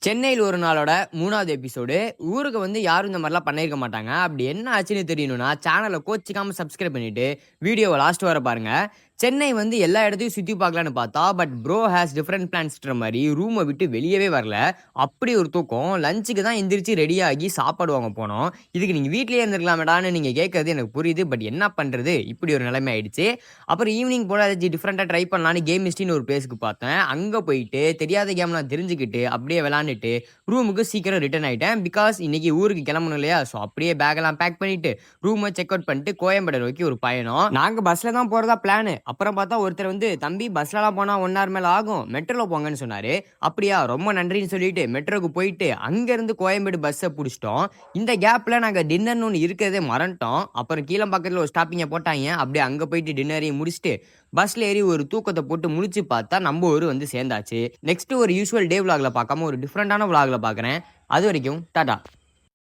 சென்னையில் ஒரு நாளோட 3வது எபிசோடு. ஊருக்கு வந்து யாரும் இந்த மாரிலாம் பண்ணியிருக்க மாட்டாங்க. அப்படி என்ன ஆச்சுன்னு தெரியணும்னா, சேனல கோச்சிக்காம சப்ஸ்கிரைப் பண்ணிட்டு, வீடியோவ லாஸ்ட் வர பாருங்க. சென்னை வந்து எல்லா இடத்தையும் சுத்தி பார்க்கலான்னு பார்த்தா, பட் ப்ரோ ஹேஸ் டிஃபரண்ட் பிளான்ஸ்ன்ற மாரி ரூம விட்டு வெளியவே வரல. அப்படி ஒரு தூக்கம். லஞ்சுக்கு தான் எந்திரிச்சு ரெடியாகி சாப்பாடு வாங்க போனோம். இதுக்கு நீங்க வீட்லயே இருந்திருக்கலாமேடான்னு நீங்க கேட்கறது எனக்கு புரியுது. பட் என்ன பண்றது? இப்படி ஒரு நிலைமை ஆயிடுச்சு. அப்புறம் ஈவினிங் போல ஏதாச்சும் டிஃபரெண்ட்டா ட்ரை பண்ணலான்னு கேம் ஹிஸ்ட்ரின்னு ஒரு பிளேஸ்க்கு பார்த்தேன். அங்க போயிட்டு தெரியாத கேம்லாம் தெரிஞ்சுக்கிட்டு, அப்படியே விளையாண்டுட்டு, ரூமுக்கு சீக்கிரம் ரிட்டர்ன் ஆயிட்டேன். பிகாஸ் இன்னைக்கு ஊருக்கு கிளம்பணும் இல்லையா? ஸோ அப்படியே பேக்கெல்லாம் பேக் பண்ணிட்டு, ரூம செக் அவுட் பண்ணிட்டு கோயம்பேடு நோக்கி ஒரு பயணம். நாங்க பஸ்ல தான் போறதா பிளானு. அப்புறம் பார்த்தா ஒருத்தர் வந்து, "தம்பி பஸ்லலாம் போனா 1 ஹவர் மேல ஆகும். மெட்ரோல போங்கன்னு" சொன்னாரு. அப்படியா ரொம்ப நன்றின்னு சொல்லிட்டு மெட்ரோக்கு போயிட்டு, அங்கருந்து கோயம்பேடு பஸ்ஸ புடிச்சிட்டோம். இந்த கேப்ல நாங்க டின்னர்னு ஒண்ணு இருக்கிறதே மறந்துட்டோம். அப்புறம் கீழம்பாக்கத்துல ஒரு ஸ்டாப்பிங்க போட்டாய்ங்க. அப்படியே அங்க போயிட்டு டின்னரையும் முடிச்சுட்டு, பஸ்ல ஏறி ஒரு தூக்கத்த போட்டு முழிச்சு பார்த்தா, நம்ம ஊரு வந்து சேர்ந்தாச்சு. நெக்ஸ்ட் ஒரு யூசுவல் டே விளாக்ல பார்க்காம ஒரு டிஃபரெண்டான விளாக்ல பார்க்குறேன். அது வரைக்கும் டாடா.